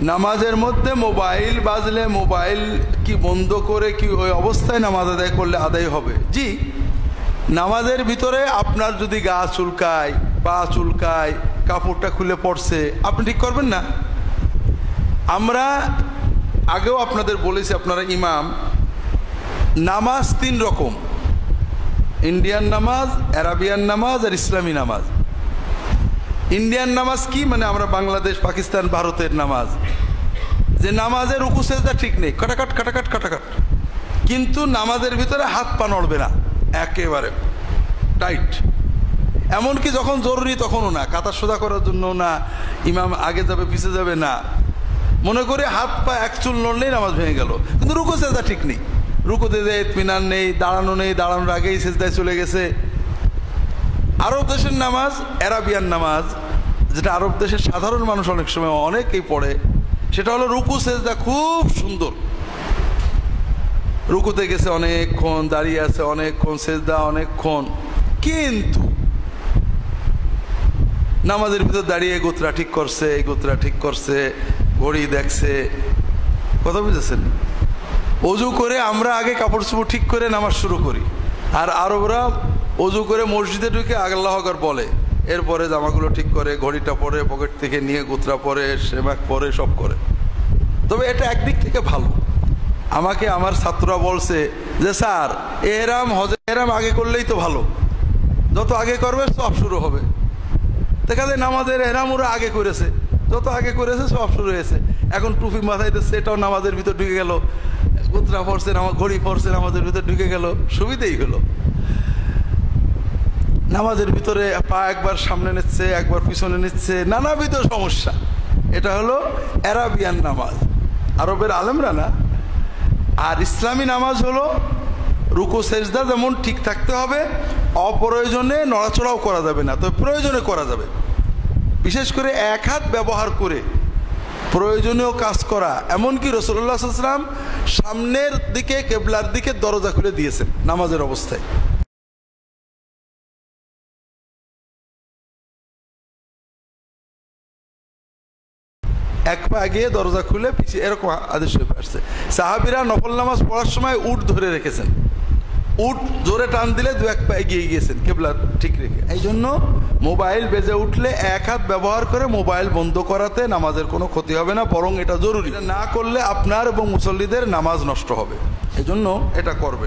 নামাজের মধ্যে মোবাইল বাজলে মোবাইল কি বন্ধ করে কি ওই অবস্থায় নামাজ আদায় করলে আদায় হবে? জি, নামাজের ভিতরে আপনার যদি গা চুলকায়, পা চুলকায়, কাপড়টা খুলে পড়ছে, আপনি ঠিক করবেন না? আমরা আগেও আপনাদের বলেছি, আপনারা ইমাম, নামাজ তিন রকম: ইন্ডিয়ান নামাজ, আরাবিয়ান নামাজ আর ইসলামী নামাজ। ইন্ডিয়ান নামাজ কি? মানে আমরা বাংলাদেশ, পাকিস্তান, ভারতের নামাজ, যে নামাজের রুকু সেজদা ঠিক নেই, কাটাকাট কাটাকাট কাটাকাট, কিন্তু নামাজের ভিতরে হাত পা নড়বে না, একেবারে টাইট। এমনকি যখন জরুরি তখনও না, কাতার সোজা করার জন্য না, ইমাম আগে যাবে পিছিয়ে যাবে না, মনে করে হাত পা এক চুল নড়লেই নামাজ ভেঙে গেল, কিন্তু রুকু সেজদা ঠিক নেই, রুকুতে দেয় ইতমিনান নেই, দাঁড়ানো নেই, দাঁড়ানোর আগেই সেজদায় চলে গেছে। আরব দেশের নামাজ, আরাবিয়ান নামাজ, যেটা আরব দেশের সাধারণ মানুষ অনেক সময় অনেকেই পড়ে, সেটা হলো রুকু সেজদা খুব সুন্দর। রুকুতে গেছে অনেকক্ষণ, দাঁড়িয়ে আছে অনেকক্ষণ, সেজদা অনেকক্ষণ, কিন্তু নামাজের ভিতর দাঁড়িয়ে গোত্রা ঠিক করছে, এই গোত্রা ঠিক করছে, ঘড়ি দেখছে, কথা বুঝেছেন? অজু করে আমরা আগে কাপড় চোপড় ঠিক করে নামাজ শুরু করি, আর আরবরা অজু করে মসজিদে ঢুকে আল্লাহু আকবার বলে, এরপরে জামাগুলো ঠিক করে, ঘড়িটা পরে, পকেট থেকে নিয়ে গোত্রা পরে, শেমাক পরে, সব করে। তবে এটা একদিক থেকে ভালো। আমাকে আমার ছাত্ররা বলছে যে স্যার, এহরাম, হজে এহরাম আগে করলেই তো ভালো, যত আগে করবে সব শুরু হবে। দেখা যায় নামাজের এহরাম ওরা আগে করেছে, যত আগে করেছে সব শুরু হয়েছে। এখন টুপি মাথায় দিচ্ছে, এটাও নামাজের ভিতর ঢুকে গেল, গোত্রা পড়ছে, ঘড়ি পড়ছে, নামাজের ভিতর ঢুকে গেল, সুবিধেই হলো। নামাজের ভিতরে পা একবার সামনে নিচ্ছে, একবার পিছনে নিচ্ছে, নানাবিধ সমস্যা। এটা হলো আরাবিয়ান নামাজ, আরবের আলেমরা না। আর ইসলামী নামাজ হলো রুকু সেজদা যেমন ঠিক থাকতে হবে, অপ্রয়োজনে নড়াচড়াও করা যাবে না, তবে প্রয়োজনে করা যাবে। বিশেষ করে এক হাত ব্যবহার করে প্রয়োজনীয় কাজ করা। এমনকি রাসূলুল্লাহ সাল্লাল্লাহু আলাইহি ওয়াসাল্লাম সামনের দিকে, কেবলার দিকে দরজা খুলে দিয়েছেন নামাজের অবস্থায়। এক পা গিয়ে দরজা খুলে পিছিয়ে, এরকম আদেশ আসছে। সাহাবীরা নফল নামাজ পড়ার সময় উট ধরে রেখেছেন, উট জোরে টান দিলে দু এক পা এগিয়ে গিয়েছেন কেবলা ঠিক রেখে। এই জন্য মোবাইল বেজে উঠলে এক হাত ব্যবহার করে মোবাইল বন্ধ করাতে নামাজের কোনো ক্ষতি হবে না, বরং এটা জরুরি। না করলে আপনার এবং মুসল্লিদের নামাজ নষ্ট হবে, এই জন্য এটা করবে।